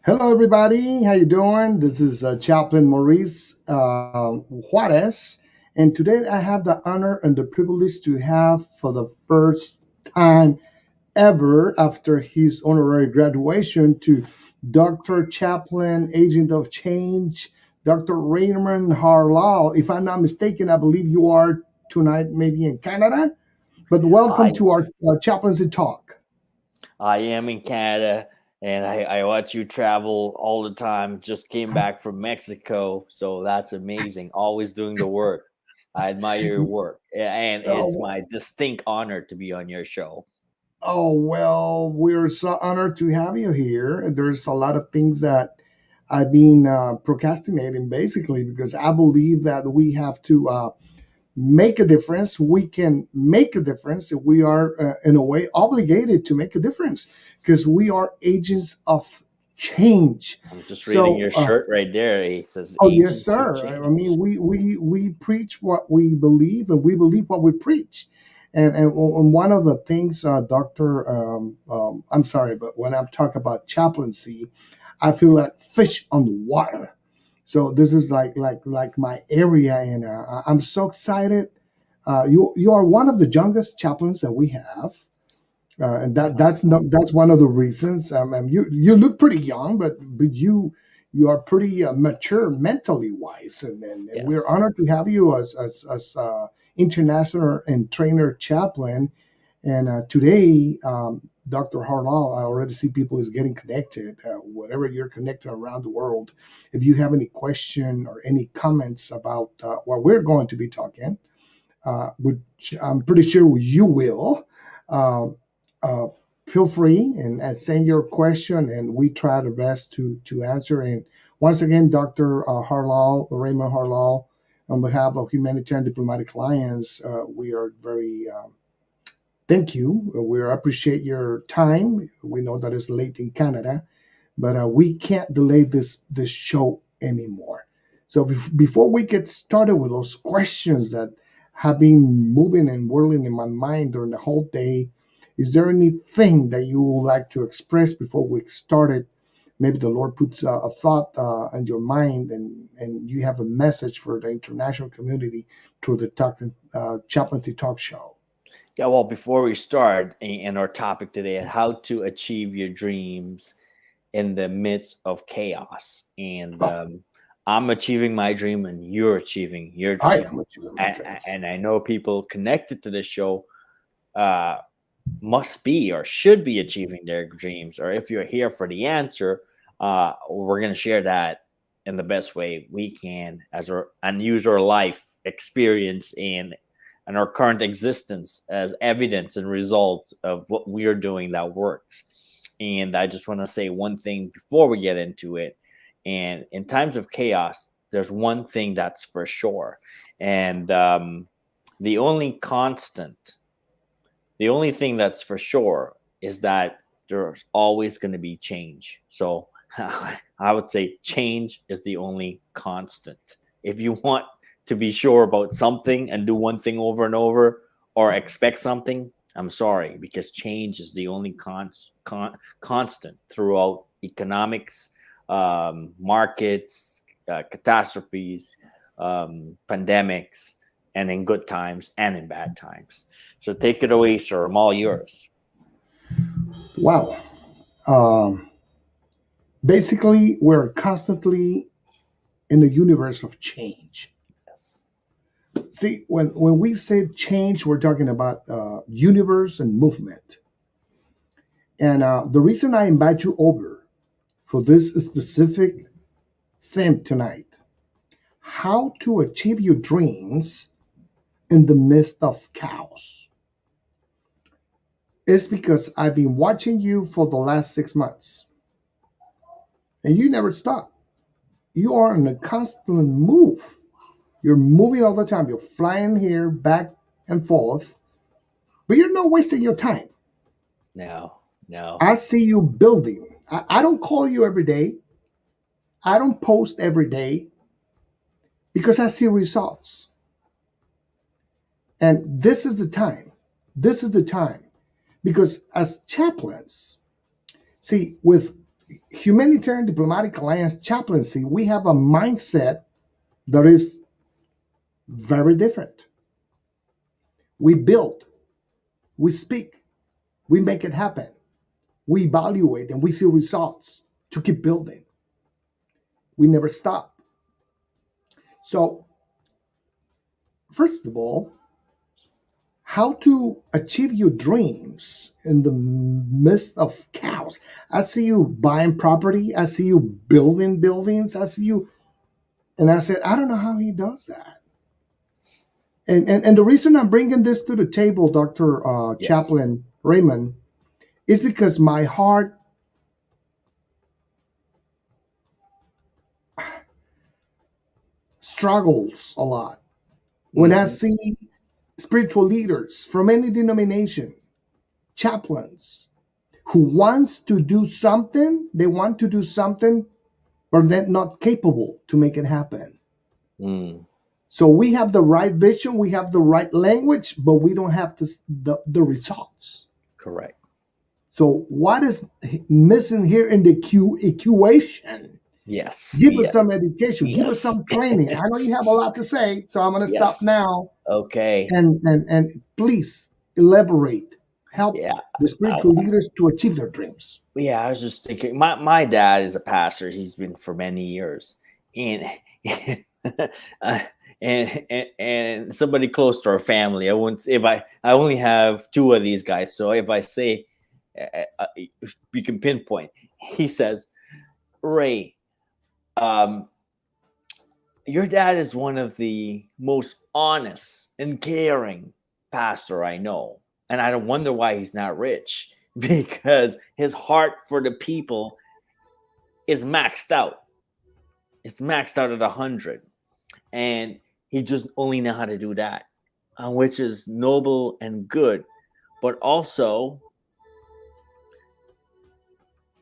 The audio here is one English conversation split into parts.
Hello, everybody. How you doing? This is Chaplain Maurice Juarez, and today I have the honor and the privilege to have, for the first time ever after his honorary graduation, to Dr. Chaplain, Agent of Change, Dr. Raymond Harlal. If I'm not mistaken, I believe you are tonight, maybe in Canada. But welcome I to our Chaplaincy Talk. I am in Canada and I watch you travel all the time. Just came back from Mexico, so that's amazing. Always doing the work. I admire your work, and it's Oh, my distinct honor to be on your show. Oh, well, we're so honored to have you here. There's a lot of things that I've been procrastinating basically because I believe that we have to make a difference. We can make a difference. We are, in a way, obligated to make a difference because we are agents of change. I'm just reading So, your shirt right there. It says oh, yes, "Agents of sir. I mean, Change." we preach what we believe, and we believe what we preach. And one of the things, Doctor, I'm sorry, but when I'm talking about chaplaincy, I feel like fish on the water. So this is like my area, and I'm so excited. You are one of the youngest chaplains that we have, and that's one of the reasons. And you look pretty young, but you are pretty mature mentally wise, and we're Yes. honored to have you as international and trainer chaplain. And today, Dr. Harlal, I already see people is getting connected. Whatever you're connected around the world, if you have any question or any comments about what we're going to be talking, which I'm pretty sure you will. Uh, uh, Feel free and send your question, and we try the best to answer. And once again, Dr. Harlal, Raymond Harlal, on behalf of Humanitarian Diplomatic Alliance, we are very thank you. We appreciate your time. We know that it's late in Canada, but we can't delay this show anymore. So before we get started with those questions that have been moving and whirling in my mind during the whole day, is there anything that you would like to express before we started? Maybe the Lord puts a thought in your mind, and you have a message for the international community through the Chaplaincy Talk Show. Yeah. Well, before we start in our topic today, how to achieve your dreams in the midst of chaos. And Oh, I'm achieving my dream, and you're achieving your I dream. am achieving my And, dreams. and I know people connected to this show uh, must be or should be achieving their dreams. Or if you're here for the answer, we're going to share that in the best way we can as our and use our life experience and our current existence as evidence and result of what we are doing that works. And I just want to say one thing before we get into it. And in times of chaos, there's one thing that's for sure. And the only constant, the only thing that's for sure is that there's always going to be change. So I would say change is the only constant. If you want to be sure about something and do one thing over and over or expect something, I'm sorry, because change is the only constant throughout economics, markets, catastrophes, pandemics, and in good times and in bad times. So take it away, sir. I'm all yours. Wow. Um, Basically, we're constantly in the universe of change. Yes. See, when we say change, we're talking about universe and movement. And the reason I invite you over for this specific theme tonight, how to achieve your dreams in the midst of chaos, is because I've been watching you for the last 6 months, and you never stop. You are in a constant move. You're moving all the time. You're flying here back and forth, but you're not wasting your time. No, no. I see you building. I don't call you every day. I don't post every day because I see results. And this is the time. This is the time. Because as chaplains, see, with Humanitarian Diplomatic Alliance Chaplaincy, we have a mindset that is very different. We build, we speak, we make it happen, we evaluate, and we see results to keep building. We never stop. So, first of all, how to achieve your dreams in the midst of chaos. I see you buying property, I see you building buildings, I see you, and I said, I don't know how he does that. And the reason I'm bringing this to the table, Dr. Yes. Chaplain Raymond, is because my heart struggles a lot when I Hmm. see spiritual leaders from any denomination, chaplains, who wants to do something, they want to do something, but they're not capable to make it happen. Mm, So we have the right vision, we have the right language, but we don't have the results. correct. So what is missing here in the equation? Yes. Give us Yes. some education, give us Yes. some training. I know you have a lot to say, so I'm going to stop Yes. now Okay. and please elaborate. Help Yeah. the I, spiritual leaders to achieve their dreams. yeah. I was just thinking. My dad is a pastor. He's been for many years, and uh, and somebody close to our family. I wouldn't. If I only have two of these guys, so if I say, you can pinpoint. He says, Ray, um, your dad is one of the most honest and caring pastor I know. And I don't wonder why he's not rich because his heart for the people is maxed out. It's maxed out at 100. And he just only know how to do that, which is noble and good. But also,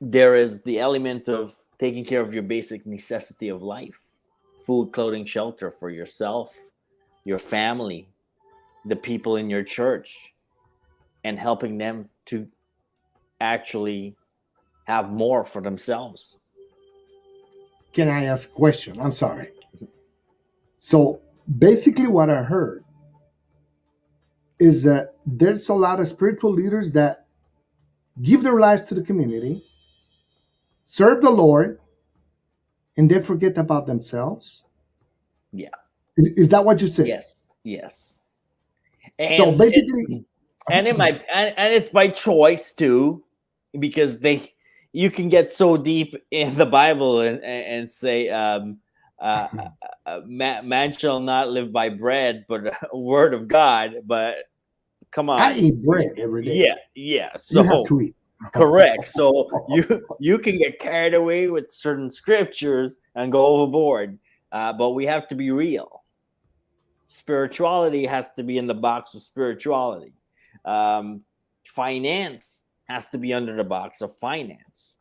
there is the element of taking care of your basic necessity of life: food, clothing, shelter for yourself, your family, the people in your church, and helping them to actually have more for themselves. Can I ask a question? I'm sorry. So basically, what I heard is that there's a lot of spiritual leaders that give their lives to the community, serve the Lord, and they forget about themselves. Yeah. Is that what you said? Yes. Yes. So And basically, and it might and it's by choice too, because you can get so deep in the Bible and say uh, man shall not live by bread but a word of God. But come I on. eat bread every day. Yeah, yeah. You have So to eat. correct. So you can get carried away with certain scriptures and go overboard, but we have to be real. Spirituality has to be in the box of spirituality. Um, Finance has to be under the box of finance.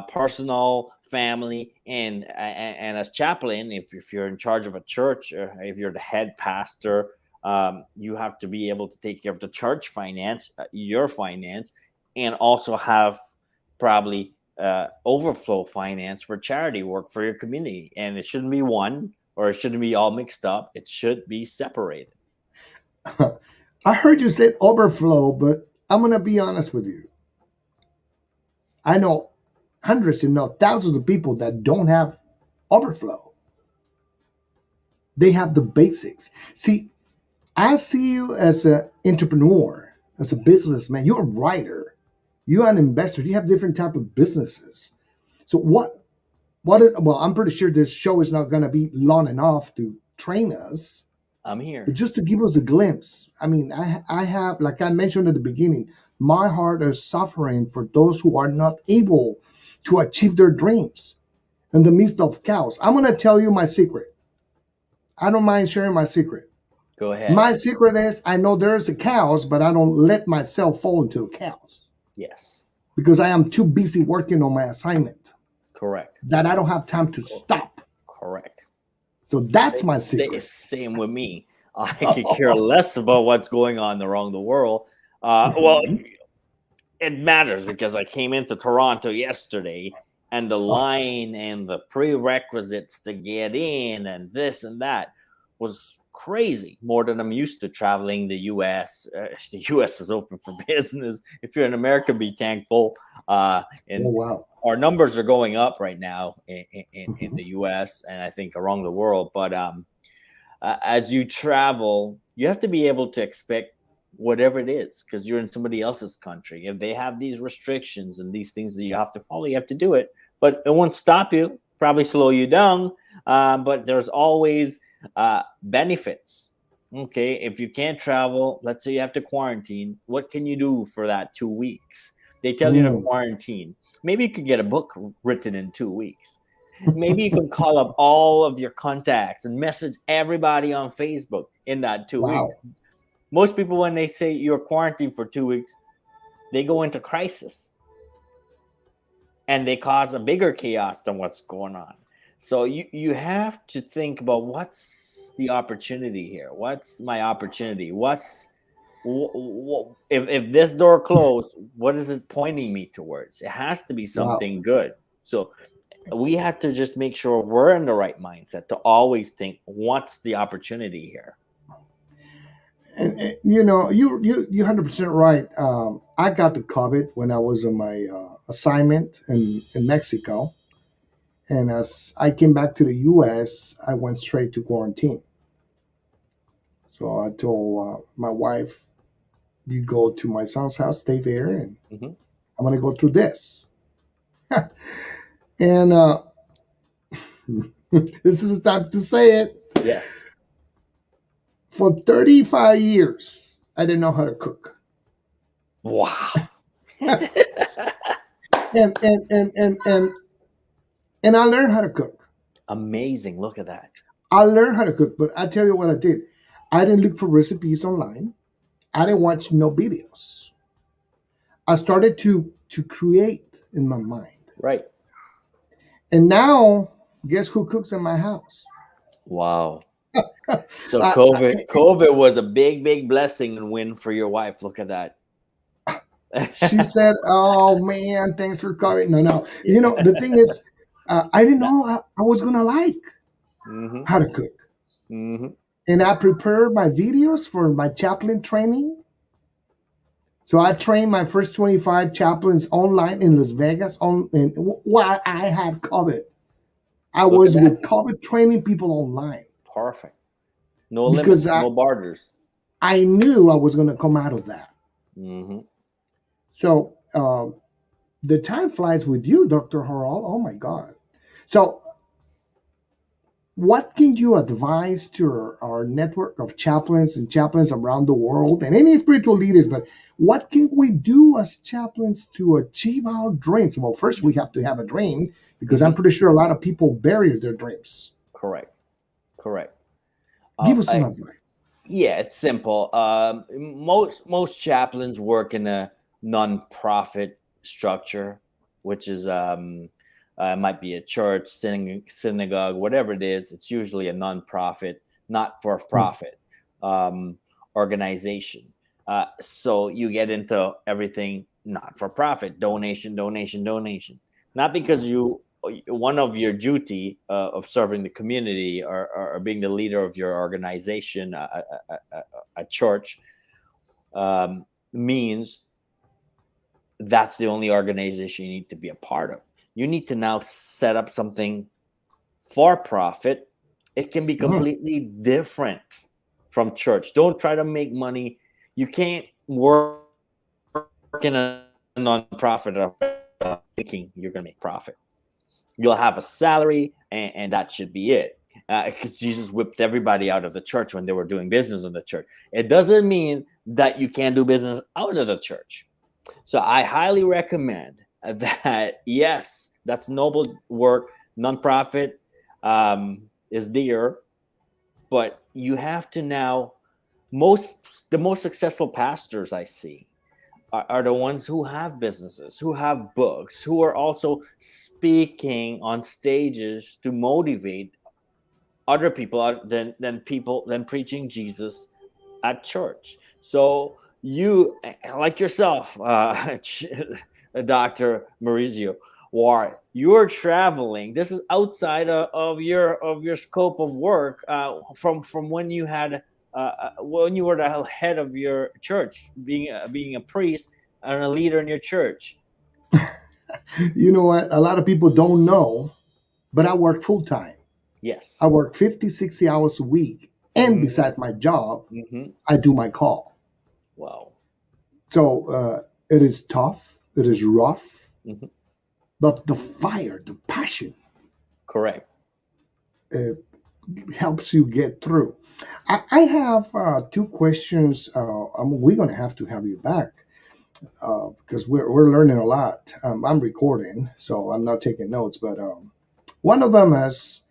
Personal, family, and as chaplain, if you're in charge of a church, or if you're the head pastor, you have to be able to take care of the church finance, your finance, and also have probably overflow finance for charity work for your community. And it shouldn't be one, or it shouldn't be all mixed up. It should be separated. I heard you said overflow, but I'm going to be honest with you. I know hundreds, if not thousands of people that don't have overflow. They have the basics. See, I see you as an entrepreneur, as a businessman. You're a writer. You're an investor. You have different type of businesses. So well, I'm pretty sure this show is not going to be long enough to train us, I'm but here. just to give us a glimpse. I mean, I have, like I mentioned at the beginning, my heart is suffering for those who are not able to achieve their dreams in the midst of chaos. I'm going to tell you my secret. I don't mind sharing my secret. Go ahead. My secret is I know there's a chaos, but I don't let myself fall into the chaos Yes. because I am too busy working on my assignment Correct. that I don't have time to Co- stop. Correct. So that's my secret. Same with me. I could care less about what's going on around the world. Well, Mhm. it matters because I came into Toronto yesterday and the Oh, line and the prerequisites to get in and this and that was crazy, more than I'm used to traveling the US. The US is open for business. If you're in America, be thankful. oh And wow. our numbers are going up right now in Mhm. the US and I think around the world. But as you travel, you have to be able to expect whatever it is because you're in somebody else's country. If they have these restrictions and these things that you have to follow, you have to do it. But it won't stop you, probably slow you down. But there's always benefits. Okay, if you can't travel, let's say you have to quarantine, what can you do for that 2 weeks? They tell you to Mm. quarantine. Maybe you could get a book written in 2 weeks. Maybe you can call up all of your contacts and message everybody on Facebook in that 2 weeks. Wow. Most people, when they say you're quarantined for 2 weeks, they go into crisis and they cause a bigger chaos than what's going on. So you have to think about what's the opportunity here. What's my opportunity? If this door closed, what is it pointing me towards? It has to be Wow. something good. So we have to just make sure we're in the right mindset to always think, what's the opportunity here? And you 100% right. I got the COVID when I was on my assignment in Mexico, and as I came back to the U.S., I went straight to quarantine. So I told my wife, "You go to my son's house, stay there, and Hmm. I'm gonna go through this." And this is the time to say it. Yes. For 35 years, I didn't know how to cook, Wow. and and I learned how to cook. Amazing. Look at that. I learned how to cook, but I tell you what I did. I didn't look for recipes online. I didn't watch no videos. I started to create in my mind. Right. And now, guess who cooks in my house? Wow. So I, COVID was a big blessing and win for your wife. Look at that. she said, "Oh man, thanks for coming." No, no. Yeah. The thing is, I didn't know I was gonna like Hmm. how to cook, Hmm. and I prepared my videos for my chaplain training. So I trained my first 25 chaplains online in Las Vegas while I had COVID. I Look at was that. with COVID training people online Perfect. No because limits, no borders. I knew I was going to come out of that. Hmm. So the time flies with you, Dr. Harrell. Oh my God. So what can you advise to our network of chaplains and chaplains around the world and any spiritual leaders? But what can we do as chaplains to achieve our dreams? Well, first we have to have a dream because I'm Hmm. pretty sure a lot of people bury their dreams. Correct. Correct. Give us some advice. Yeah, it's simple. Most chaplains work in a non-profit structure, which is might be a church, synagogue, whatever it is. It's usually a non-profit, not for Hmm. profit um, organization. So you get into everything not for profit, donation, donation, donation. Not because you one of your duty of serving the community or being the leader of your organization, a church, means that's the only organization you need to be a part of. You need to now set up something for profit. It can be Mhm. completely different from church. Don't try to make money. You can't work in a nonprofit thinking you're going to make profit. You'll have a salary, and that should be it. Because Jesus whipped everybody out of the church when they were doing business in the church. It doesn't mean that you can't do business out of the church. So I highly recommend that. Yes, that's noble work. Nonprofit is there, but you have to now. Most the most successful pastors I see are the ones who have businesses, who have books, who are also speaking on stages to motivate other people than preaching Jesus at church. So you like yourself, Dr. Maurizio, War, you're traveling. This is outside of your scope of work, from when you had when you were the head of your church, being a priest and a leader in your church. You know what? A lot of people don't know, but I work full time. I Yes. work 50, 60 hours a week. And besides my job, Mm-hmm. I do my call. Wow. So it is tough, it is rough, Hmm. but the fire, the passion Correct. uh, helps you get through. I have two questions. We're going to have you back because we're learning a lot. I'm recording, so I'm not taking notes, but one of them is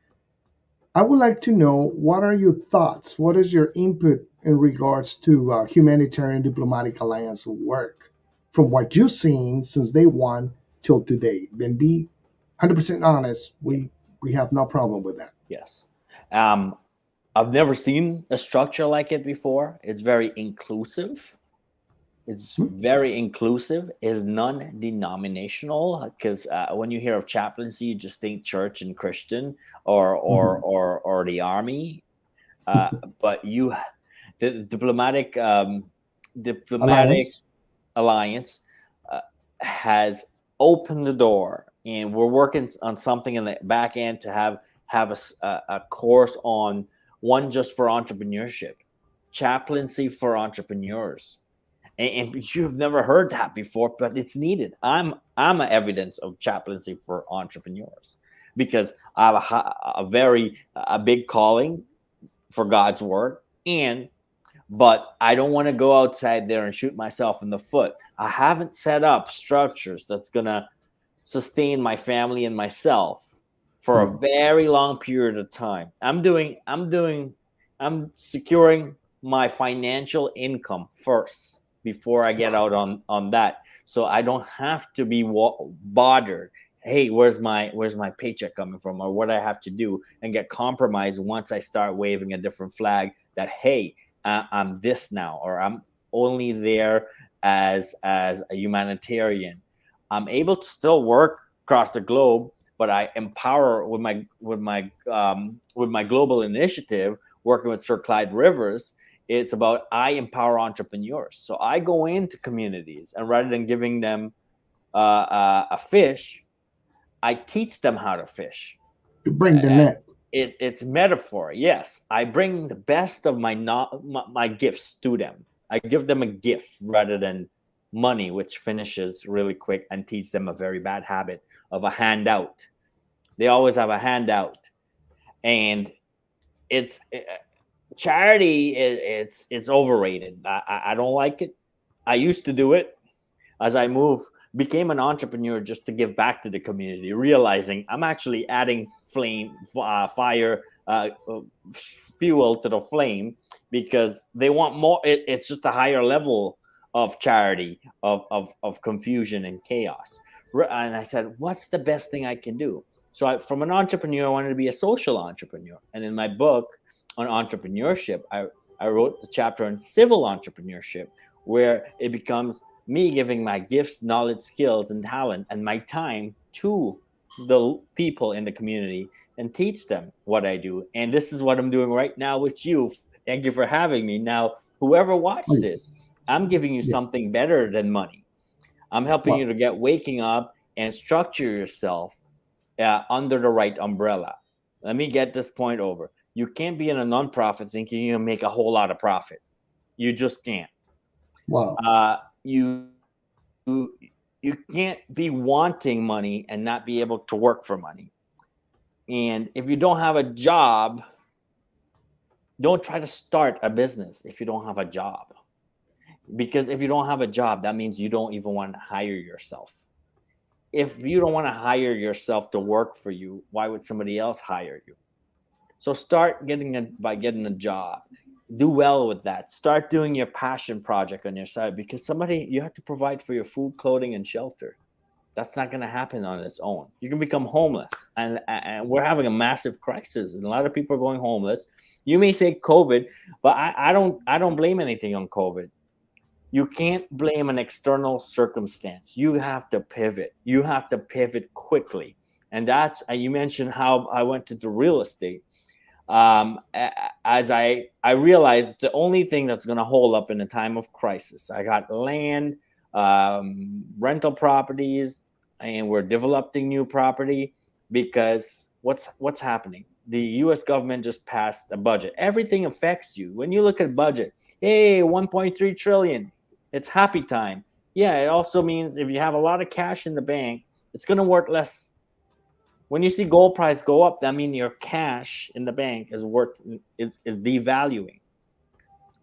I would like to know what are your thoughts? What is your input in regards to humanitarian diplomatic alliance work from what you've seen since day one till today? And be 100% honest, Yeah. we have no problem with that. Yes. Um, I've never seen a structure like it before. It's very inclusive. It's Hmm? very inclusive. Is non-denominational because when you hear of chaplaincy, you just think church and Christian Mhm. or the army. Uh, but the diplomatic Alliance? alliance uh, has opened the door, and we're working on something in the back end to have a course on one just for entrepreneurship, chaplaincy for entrepreneurs. And you've never heard that before, but it's needed. I'm a evidence of chaplaincy for entrepreneurs because I have a big calling for God's word, and but I don't want to go outside there and shoot myself in the foot. I haven't set up structures that's going to sustain my family and myself for a Hmm. very long period of time. I'm securing my financial income first before I get out on that. So I don't have to be bothered. Hey, where's my paycheck coming from, or what I have to do, and get compromised once I start waving a different flag that hey, I'm this now, or I'm only there as a humanitarian. I'm able to still work across the globe, but I empower with my global initiative, working with Sir Clyde Rivers. It's about I empower entrepreneurs. So I go into communities, and rather than giving them a fish, I teach them how to fish. To bring the net. It's metaphor. Yes, I bring the best of my gifts to them. I give them a gift rather than money, which finishes really quick, and teach them a very bad habit of a handout. They always have a handout, and it's charity. It's overrated. I don't like it. I used to do it as I moved, became an entrepreneur just to give back to the community, realizing I'm actually adding fire, fuel to the flame because they want more. It's just a higher level of charity, of confusion and chaos. And I said, what's the best thing I can do? So from an entrepreneur, I wanted to be a social entrepreneur. And in my book on entrepreneurship, I wrote the chapter on civil entrepreneurship, where it becomes me giving my gifts, knowledge, skills, and talent and my time to the people in the community and teach them what I do. And this is what I'm doing right now with you. Thank you for having me. Now, whoever Oh, watched this, yes. I'm giving you something Yes. better than money. I'm helping you Well, to get waking up and structure yourself under the right umbrella. Let me get this point over. You can't be in a nonprofit thinking you're gonna make a whole lot of profit. You just can't. wow. You can't be wanting money and not be able to work for money. And if you don't have a job, don't try to start a business if you don't have a job. Because if you don't have a job, that means you don't even want to hire yourself. If you don't want to hire yourself to work for you, why would somebody else hire you? So start by getting a job. Do well with that. Start doing your passion project on your side, because somebody you have to provide for your food, clothing, and shelter. That's not going to happen on its own. You can become homeless, and we're having a massive crisis, and a lot of people are going homeless. You may say COVID, but I don't blame anything on COVID. You can't blame an external circumstance. You have to pivot. You have to pivot quickly. And that's, you mentioned how I went into real estate. As I realized it's the only thing that's going to hold up in a time of crisis. I got land, rental properties, and we're developing new property because what's happening? The U.S. government just passed a budget. Everything affects you. When you look at budget, hey, 1.3 trillion, it's happy time. Yeah, it also means if you have a lot of cash in the bank, it's going to work less. When you see gold price go up, that means your cash in the bank is devaluing.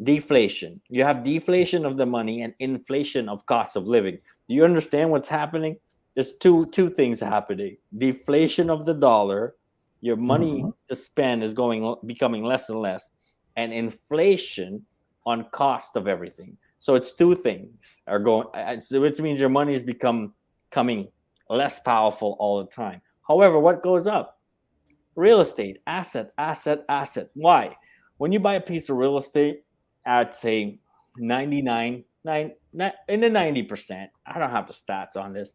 Deflation. You have deflation of the money and inflation of cost of living. Do you understand what's happening? There's two things happening. Deflation of the dollar, your money Mhm. to spend is going becoming less and less, and inflation on cost of everything. So it's two things are going, which means your money is coming less powerful all the time. However, what goes up? Real estate, asset, asset, asset. Why? When you buy a piece of real estate at say 99, in the 90%, I don't have the stats on this,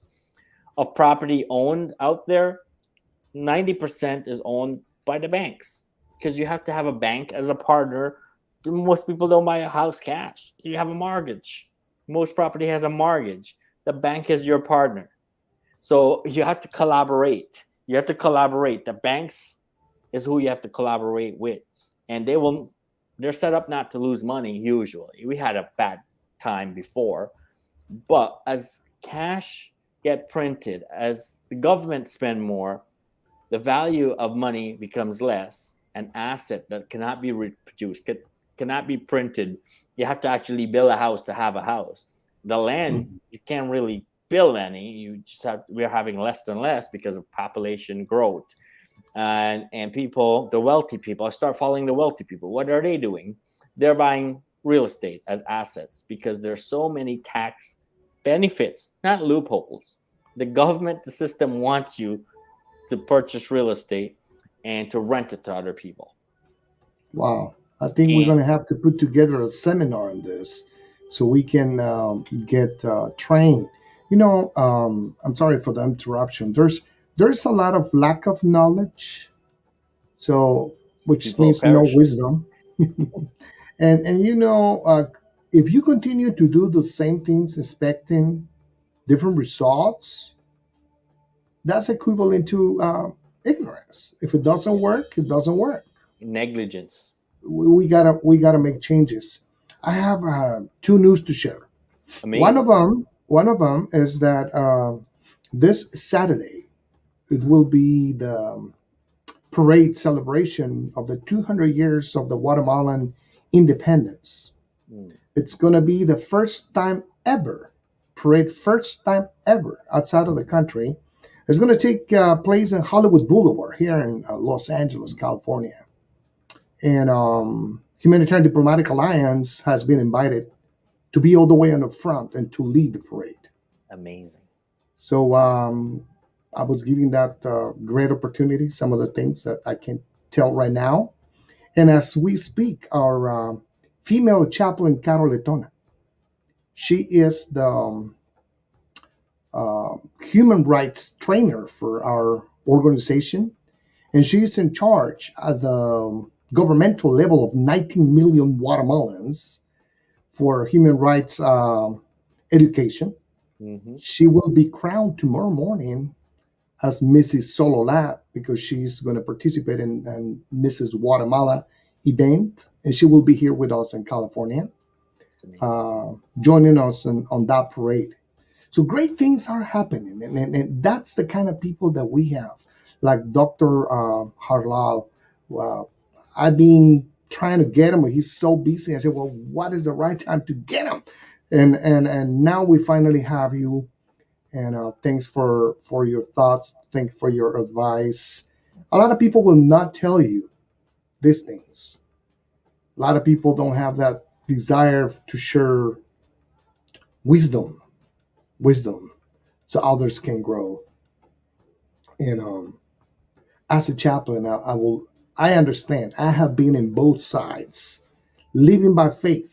of property owned out there, 90% is owned by the banks because you have to have a bank as a partner. Most people don't buy a house cash. You have a mortgage. Most property has a mortgage. The bank is your partner. So you have to collaborate. You have to collaborate. The banks is who you have to collaborate with, and they're set up not to lose money. Usually, we had a bad time before, but as cash get printed, as the government spend more, the value of money becomes less. An asset that cannot be reproduced, cannot be printed. You have to actually build a house to have a house. The land, Mhm. you can't really build any. We're having less and less because of population growth. And people, the wealthy people, I start following the wealthy people. What are they doing? They're buying real estate as assets because there's so many tax benefits, not loopholes. The government, the system wants you to purchase real estate and to rent it to other people. Wow. I think we're And going to have to put together a seminar on this so we can get trained. I'm sorry for the interruption. There's a lot of lack of knowledge, so which people are means no perishing. wisdom. And if you continue to do the same things, expecting different results, that's equivalent to ignorance. If it doesn't work, it doesn't work. Negligence. We gotta make changes. I have two news to share. Amazing. One of them is that this Saturday it will be the parade celebration of the 200 years of the Guatemalan independence. Mm. It's going to be the first time ever first time ever outside of the country. It's going to take place in Hollywood Boulevard here in Los Angeles, California. And Humanitarian Diplomatic Alliance has been invited to be all the way on the front and to lead the parade. Amazing. So I was giving that great opportunity, some of the things that I can tell right now. And as we speak, our female chaplain, Carol Letona, she is the human rights trainer for our organization. And she's in charge at the governmental level of 19 million Guatemalans for human rights education. Hmm. She will be crowned tomorrow morning as Mrs. Sololat because she's going to participate in Mrs. Guatemala event, and she will be here with us in California, It's amazing. joining us on that parade. So great things are happening, and that's the kind of people that we have, like Dr. Harlal. Uh, I've been trying to get him, but he's so busy. I said, "Well, what is the right time to get him?" And now we finally have you. And thanks for your thoughts. Thanks for your advice. A lot of people will not tell you these things. A lot of people don't have that desire to share wisdom, wisdom, so others can grow. And as a chaplain, I understand. I have been in both sides, living by faith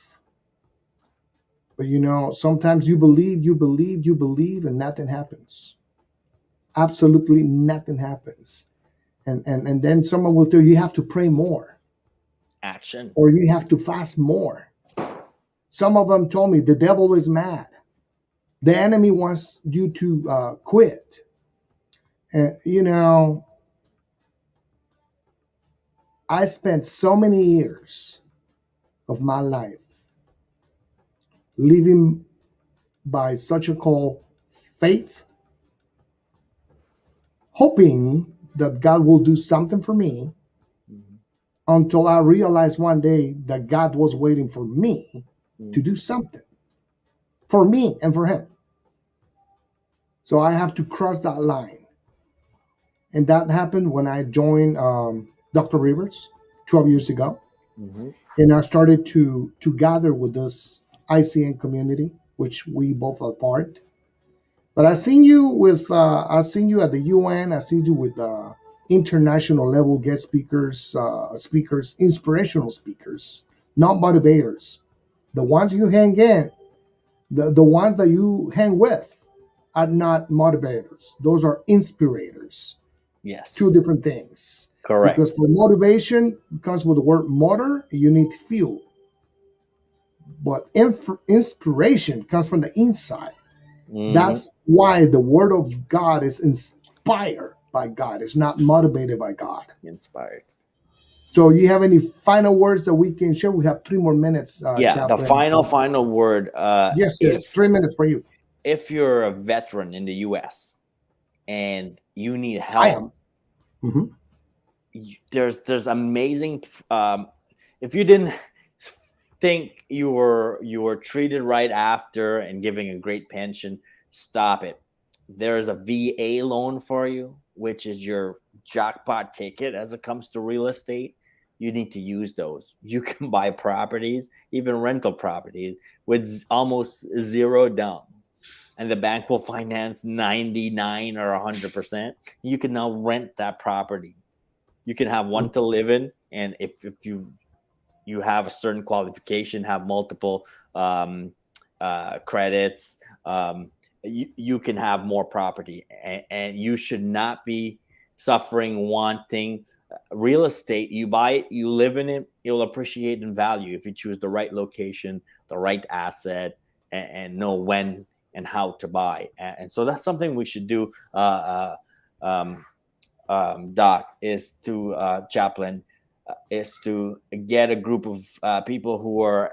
But sometimes you believe, and nothing happens. Absolutely nothing happens. And then someone will tell you have to pray more, Action. or you have to fast more. Some of them told me the devil is mad. The enemy wants you to quit. And I spent so many years of my life living by such a called faith, hoping that God will do something for me, Mhm. until I realized one day that God was waiting for me to Mhm. do something for me and for Him. So I have to cross that line. And that happened when I joined Dr. Rivers 12 years ago. Mhm. And I started to gather with this ICN community, which we both are part. But I seen you at the UN. I seen you with international level guest speakers, inspirational speakers, not motivators. The ones you hang in, the ones that you hang with, are not motivators. Those are inspirators. Two Yes. different things. Correct. Because for motivation comes with the word motor, you need fuel. But inspiration comes from the inside. Hmm. That's why the word of God is inspired by God. It's not motivated by God. Inspired. So, you have any final words that we can share? We have 3 more minutes, Yeah. The Chaplain. final word. Yes, sir. 3 minutes for you. If you're a veteran in the U.S. and you need I help, am. Hmm. there's amazing. If you didn't think you were treated right after and giving a great pension, stop it. There's a VA loan for you, which is your jackpot ticket as it comes to real estate. You need to use those. You can buy properties, even rental properties, with almost zero down, and the bank will finance 99 or 100%. You can now rent that property. You can have one to live in, and if you have a certain qualification, have multiple um, credits, you can have more property, and you should not be suffering wanting real estate. You buy it, you live in it, it'll appreciate in value if you choose the right location, the right asset, and know when and how to buy. And so that's something we should do, um, Doc, is to Chaplain, is to get a group of people who are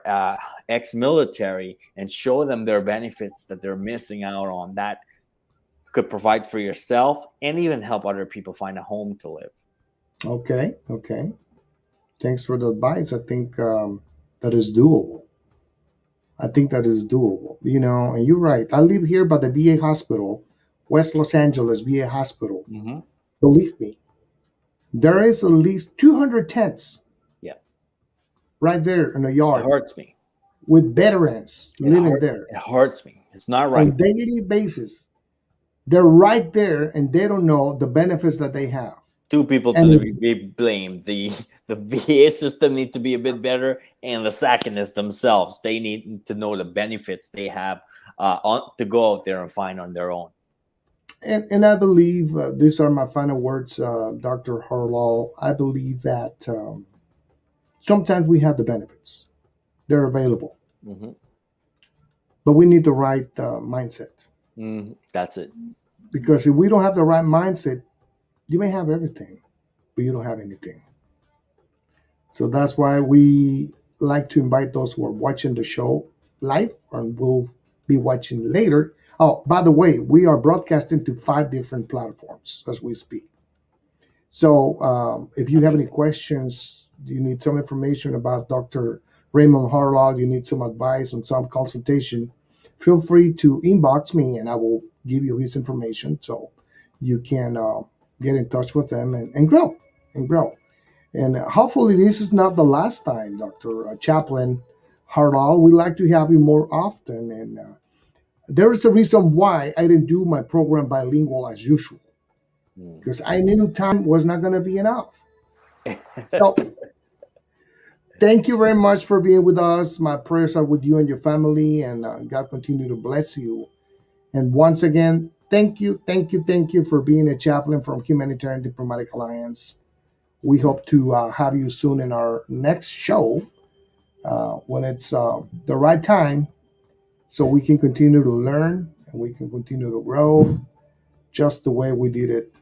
ex-military and show them their benefits that they're missing out on, that could provide for yourself and even help other people find a home to live. Okay. Okay. Thanks for the advice. I think that is doable. I think that is doable. And you're right. I live here by the VA hospital, West Los Angeles VA hospital. Mm-hmm. Believe me, there is at least 200 tents Yeah, right there in the it yard hurts me. with veterans It living hurt. there It hurts me. It's not right. on daily basis. They're right there, and they don't know the benefits that they have. Two people to And be blamed. The VA system need to be a bit better, and the SACNists themselves, they need to know the benefits they have to go out there and find on their own. and I believe these are my final words, Dr. Harlal. I believe that sometimes we have the benefits; they're available, Hmm. but we need the right mindset. That's it. Because if we don't have the right mindset, you may have everything, but you don't have anything. So that's why we like to invite those who are watching the show live and will be watching later. Oh, by the way, we are broadcasting to 5 different platforms as we speak. So if you have any Amazing. questions, you need some information about Dr. Raymond Harlal, you need some advice on some consultation, feel free to inbox me and I will give you his information so you can get in touch with them and grow and grow. And hopefully, this is not the last time, Dr. Chaplain Harlal. We like to have you more often. And there is a reason why I didn't do my program bilingual as usual, Mm. because I knew time was not going to be enough. So Thank you very much for being with us. My prayers are with you and your family, and God continue to bless you. And once again, thank you for being a chaplain from Humanitarian Diplomatic Alliance. We hope to have you soon in our next show when it's the right time, so we can continue to learn and we can continue to grow just the way we did it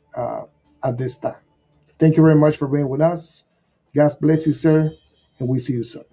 at this time. Thank you very much for being with us. God bless you, sir, and we see you soon.